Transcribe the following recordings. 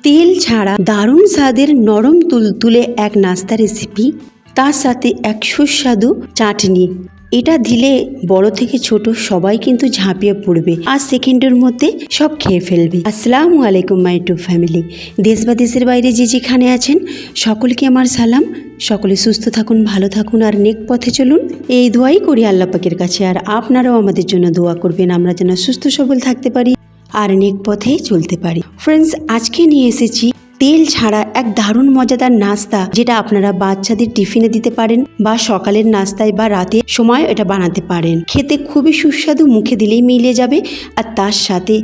তেল ছাড়া দারুণ স্বাদের নরম তুলতুলে এক নাস্তা রেসিপি, তার সাথে এক সুস্বাদু চাটনি। এটা দিলে বড় থেকে ছোট সবাই কিন্তু ঝাঁপিয়ে পড়বে আর সেকেন্ডের মধ্যে সব খেয়ে ফেলবে। আসসালামু আলাইকুম মাই টু ফ্যামিলি। দেশ বা দেশের বাইরে যে যেখানে আছেন সকলকে আমার সালাম। সকলে সুস্থ থাকুন, ভালো থাকুন আর নেক পথে চলুন, এই দোয়াই করি আল্লাহ পাকের কাছে। আর আপনারাও আমাদের জন্য দোয়া করবেন, আমরা যেন সুস্থ সবল থাকতে পারি আর নেক পথে চলতে পারি। ফ্রেন্ডস, আজকে নিয়ে এসেছি তেল ছাড়া এক দারুণ মজাদার নাস্তা, যেটা আপনারা বাচ্চাদের টিফিনে দিতে পারেন বা সকালের নাস্তায় বা রাতে সময় এটা বানাতে পারেন। খেতে খুবই সুস্বাদু, মুখে দিলেই মিলে যাবে। আর তার সাথে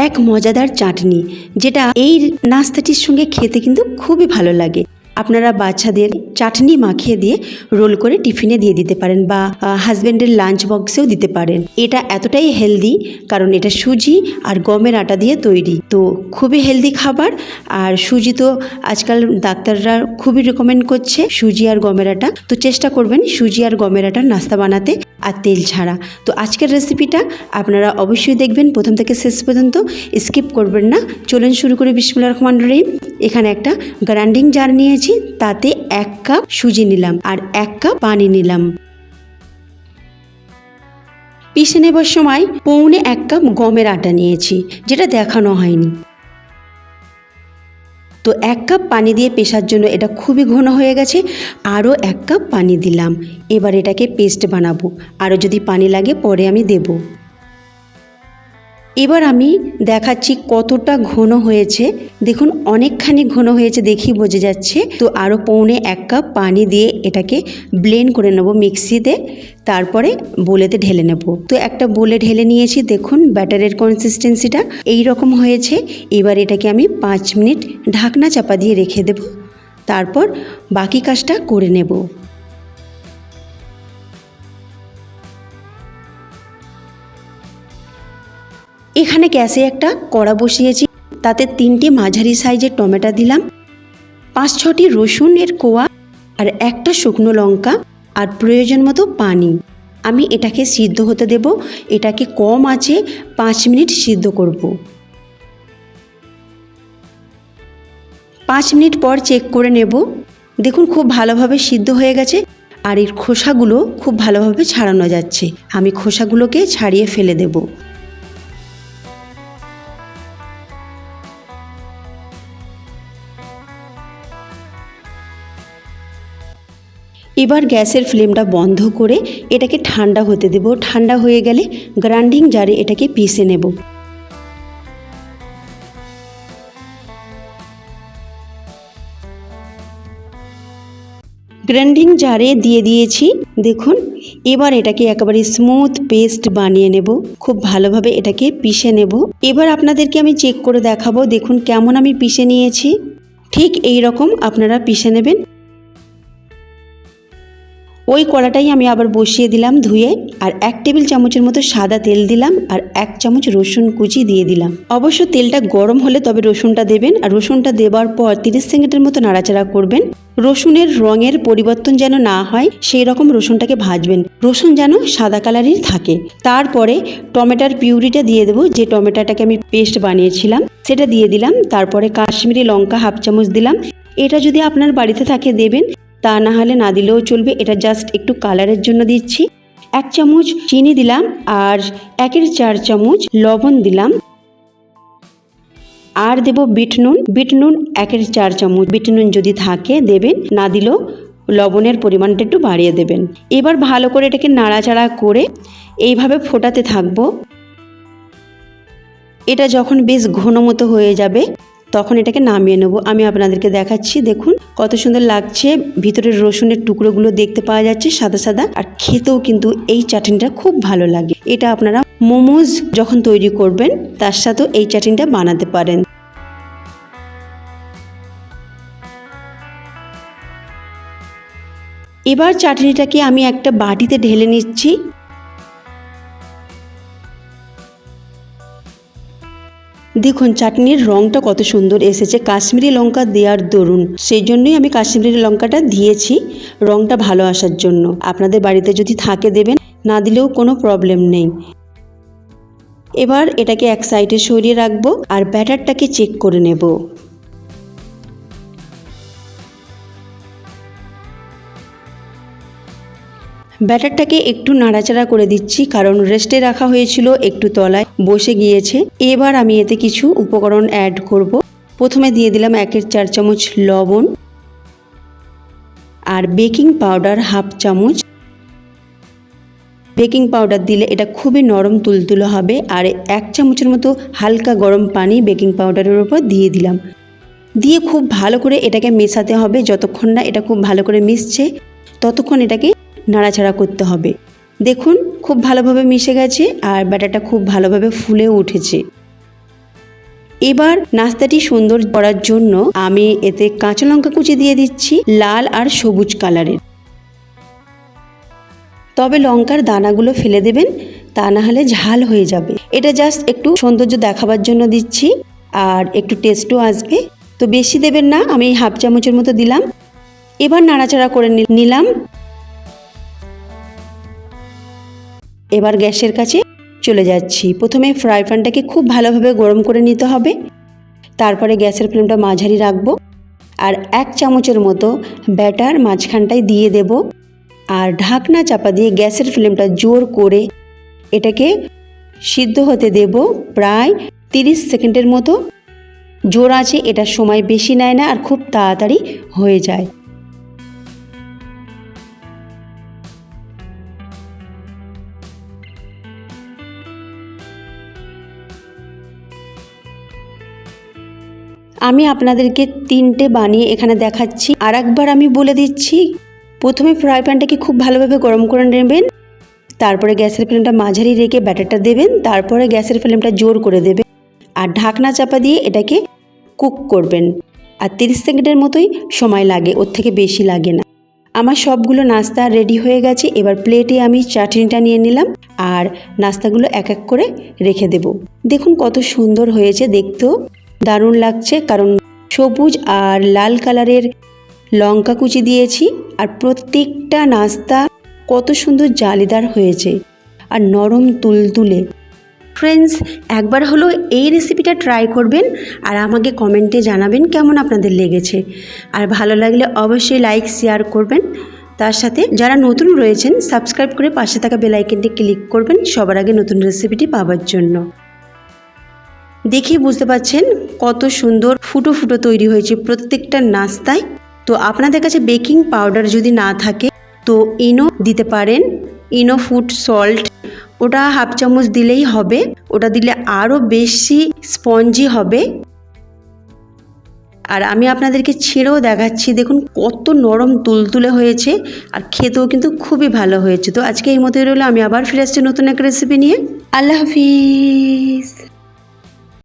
এক মজাদার চাটনি, যেটা এই নাস্তাটির সঙ্গে খেতে কিন্তু খুবই ভালো লাগে। আপনারা বাচ্চাদের চাটনি মাখিয়ে দিয়ে রোল করে টিফিনে দিয়ে দিতে পারেন বা হাজব্যান্ডের লাঞ্চ বক্সেও দিতে পারেন। এটা এতটাই হেলদি কারণ এটা সুজি আর গমের আটা দিয়ে তৈরি, তো খুবই হেলদি খাবার। আর সুজি তো আজকাল ডাক্তাররা খুবই রেকমেন্ড করছে সুজি আর গমের আটা, তো চেষ্টা করবেন সুজি আর গমের আটার নাস্তা বানাতে আর তেল ছাড়া। তো আজকের রেসিপিটা আপনারা অবশ্যই দেখবেন প্রথম থেকে শেষ পর্যন্ত, স্কিপ করবেন না। চলুন শুরু করে বিসমিল্লাহির রহমানির রহিম। এখানে একটা গ্রাইন্ডিং জার নিয়েছি, তাতে 1 কাপ সুজি নিলাম আর 1 কাপ পানি নিলাম। পিষে নেবার সময় 1.25 কাপ গমের আটা নিয়েছি, যেটা দেখানো হয়নি। তো 1 কাপ পানি দিয়ে পেশার জন্য এটা খুবই ঘন হয়ে গেছে, আরও 1 কাপ পানি দিলাম। এবার এটাকে পেস্ট বানাবো, আরও যদি পানি লাগে পরে আমি দেব। এবার আমি দেখাচ্ছি কতটা ঘন হয়েছে। দেখুন অনেকখানি ঘন হয়েছে, দেখি বোঝা যাচ্ছে। তো আরও 1.25 কাপ পানি দিয়ে এটাকে ব্লেন্ড করে নেব মিক্সিতে, তারপরে বোলেতে ঢেলে নেব। তো একটা বোলে ঢেলে নিয়েছি, দেখুন ব্যাটারের কনসিস্টেন্সিটা এই রকম হয়েছে। এবার এটাকে আমি 5 মিনিট ঢাকনা চাপা দিয়ে রেখে দেব, তারপর বাকি কাজটা করে নেব। এখানে গ্যাসে একটা কড়া বসিয়েছি, তাতে 3টে মাঝারি সাইজের টমেটো দিলাম, 5-6টি রসুনের কোয়া আর একটা শুকনো লঙ্কা আর প্রয়োজন মতো পানি। আমি এটাকে সিদ্ধ হতে দেব। এটাকে কম আঁচে 5 মিনিট সিদ্ধ করব। 5 মিনিট পর চেক করে নেব। দেখুন খুব ভালোভাবে সিদ্ধ হয়ে গেছে আর এর খোসাগুলো খুব ভালোভাবে ছাড়ানো যাচ্ছে। আমি খোসাগুলোকে ছাড়িয়ে ফেলে দেব। এবার গ্যাসের ফ্লেমটা বন্ধ করে এটাকে ঠান্ডা হতে দেব। ঠান্ডা হয়ে গেলে গ্রাইন্ডিং জারে এটাকে পিষে নেব। গ্রাইন্ডিং জারে দিয়ে দিয়েছি, দেখুন। এবার এটাকে একেবারে স্মুথ পেস্ট বানিয়ে নেব, খুব ভালোভাবে এটাকে পিষে নেব। এবার আপনাদেরকে আমি চেক করে দেখাবো, দেখুন কেমন আমি পিষে নিয়েছি। ঠিক এই রকম আপনারা পিষে নেবেন। ওই কড়াটাই আমি আবার বসিয়ে দিলাম ধুয়ে, আর 1 টেবিল চামচের মতো সাদা তেল দিলাম আর 1 চামচ রসুন কুচি দিয়ে দিলাম। অবশ্য তেলটা গরম হলে তবে রসুনটা দেবেন, আর রসুনটা দেওয়ার পর 30 সেকেন্ডের মতো নাড়াচাড়া করবেন। রসুনের রঙের পরিবর্তন যেন না হয় সেই রকম রসুনটাকে ভাজবেন, রসুন যেন সাদা কালারের থাকে। তারপরে টমেটোর পিউরিটা দিয়ে দেবো, যে টমেটোটাকে আমি পেস্ট বানিয়েছিলাম সেটা দিয়ে দিলাম। তারপরে কাশ্মীরি লঙ্কা 1/2 চামচ দিলাম। এটা যদি আপনার বাড়িতে থাকে দেবেন, তা না হলে না দিলেও চলবে। এটা জাস্ট একটু কালারের জন্য দিচ্ছি। 1 চামচ চিনি দিলাম আর 1/4 চামচ লবণ দিলাম। আর দেব বিট নুন। বিট নুন 1/4 চামচ। বিট নুন যদি থাকে দেবেন, না দিলেও লবণের পরিমাণটা একটু বাড়িয়ে দেবেন। এবার ভালো করে এটাকে নাড়াচাড়া করে এইভাবে ফোটাতে থাকবো। এটা যখন বেশ ঘন মতো হয়ে যাবে তখন এটাকে নামিয়ে নেব। আমি আপনাদেরকে দেখাচ্ছি, দেখুন কত সুন্দর লাগছে। ভিতরের রসুনের টুকরোগুলো দেখতে পাওয়া যাচ্ছে সাদা সাদা, আর খেতেও কিন্তু এই চাটনিটা খুব ভালো লাগে। এটা আপনারা মোমোজ যখন তৈরি করবেন তার সাথেও এই চাটনিটা বানাতে পারেন। এবার চাটনিটাকে আমি একটা বাটিতে ঢেলে নিচ্ছি। দেখুন চাটনির রঙটা কত সুন্দর এসেছে কাশ্মীরি লঙ্কা দেওয়ার দরুন, সেই জন্যই আমি কাশ্মীরি লঙ্কাটা দিয়েছি, রঙটা ভালো আসার জন্য। আপনাদের বাড়িতে যদি থাকে দেবেন, না দিলেও কোনো প্রবলেম নেই। এবার এটাকে এক সাইডে সরিয়ে রাখবো আর ব্যাটারটাকে চেক করে নেব। ব্যাটারটাকে একটু নাড়াচাড়া করে দিচ্ছি, কারণ রেস্টে রাখা হয়েছিল, একটু তলায় বসে গিয়েছে। এবার আমি এতে কিছু উপকরণ অ্যাড করব। প্রথমে দিয়ে দিলাম 1/4 চামচ লবণ আর বেকিং পাউডার 1/2 চামচ। বেকিং পাউডার দিলে এটা খুবই নরম তুলতুলে হবে। আর 1 চামচের মতো হালকা গরম পানি বেকিং পাউডারের উপর দিয়ে দিলাম। দিয়ে খুব ভালো করে এটাকে মেশাতে হবে। যতক্ষণ না এটা খুব ভালো করে মিশছে ততক্ষণ এটাকে নাড়াচাড়া করতে হবে। দেখুন খুব ভালোভাবে মিশে গেছে আর ব্যাটারটা খুব ভালোভাবে ফুলে উঠেছে। এবার নাস্তাটি সুন্দর করার জন্য আমি এতে কাঁচা লঙ্কা কুচি দিয়ে দিচ্ছি, লাল আর সবুজ কালারের। তবে লঙ্কার দানাগুলো ফেলে দেবেন, তা না হলে ঝাল হয়ে যাবে। এটা জাস্ট একটু সৌন্দর্য দেখাবার জন্য দিচ্ছি আর একটু টেস্টও আসবে, তো বেশি দেবেন না। আমি 1/2 চামচের মতো দিলাম। এবার নাড়াচাড়া করে নিলাম। এবার গ্যাসের কাছে চলে যাচ্ছি। প্রথমে ফ্রাই প্যানটাকে খুব ভালোভাবে গরম করে নিতে হবে। তারপরে গ্যাসের ফ্লেমটা মাঝারি রাখবো আর 1 চামচের মতো ব্যাটার মাঝখানটায় দিয়ে দেব আর ঢাকনা চাপা দিয়ে গ্যাসের ফ্লেমটা জোর করে এটাকে সিদ্ধ হতে দেব প্রায় 30 সেকেন্ডের মতো। জোর আছে, এটার সময় বেশি নেয় না আর খুব তাড়াতাড়ি হয়ে যায়। আমি আপনাদেরকে 3টে বানিয়ে এখানে দেখাচ্ছি। আর একবার আমি বলে দিচ্ছি, প্রথমে ফ্রাই প্যানটাকে খুব ভালোভাবে গরম করে নেবেন, তারপরে গ্যাসের ফ্লেমটা মাঝারি রেখে ব্যাটারটা দেবেন, তারপরে গ্যাসের ফ্লেমটা জোর করে দেবেন আর ঢাকনা চাপা দিয়ে এটাকে কুক করবেন। আর 30 সেকেন্ডের মতোই সময় লাগে, ওর থেকে বেশি লাগে না। আমার সবগুলো নাস্তা রেডি হয়ে গেছে। এবার প্লেটে আমি চাটনিটা নিয়ে নিলাম আর নাস্তাগুলো এক এক করে রেখে দেব। দেখুন কত সুন্দর হয়েছে, দেখতেও দারুণ লাগছে, কারণ সবুজ আর লাল কালারের লঙ্কা কুচি দিয়েছি আর প্রত্যেকটা নাস্তা কত সুন্দর জালিদার হয়েছে আর নরম তুলতুলে। ফ্রেন্ডস, একবার হলো এই রেসিপিটা ট্রাই করবেন আর আমাকে কমেন্টে জানাবেন কেমন আপনাদের লেগেছে। আর ভালো লাগলে অবশ্যই লাইক শেয়ার করবেন। তার সাথে যারা নতুন রয়েছেন সাবস্ক্রাইব করে পাশে থাকা বেল আইকনটি ক্লিক করবেন সবার আগে নতুন রেসিপিটি পাওয়ার জন্য। দেখেই বুঝতে পারছেন কত সুন্দর ফুটো ফুটো তৈরি হয়েছে প্রত্যেকটা নাস্তায়। তো আপনাদের কাছে বেকিং পাউডার যদি না থাকে তো ইনো দিতে পারেন, ইনো ফুড সল্ট, ওটা 1/2 চামচ দিলেই হবে। ওটা দিলে আরও বেশি স্পঞ্জি হবে। আর আমি আপনাদেরকে ছেড়েও দেখাচ্ছি, দেখুন কত নরম তুলতুলে হয়েছে আর খেতেও কিন্তু খুবই ভালো হয়েছে। তো আজকে এই মতোই রইলো, আমি আবার ফিরে আসছি নতুন একটা রেসিপি নিয়ে। আল্লাহ হাফিজ।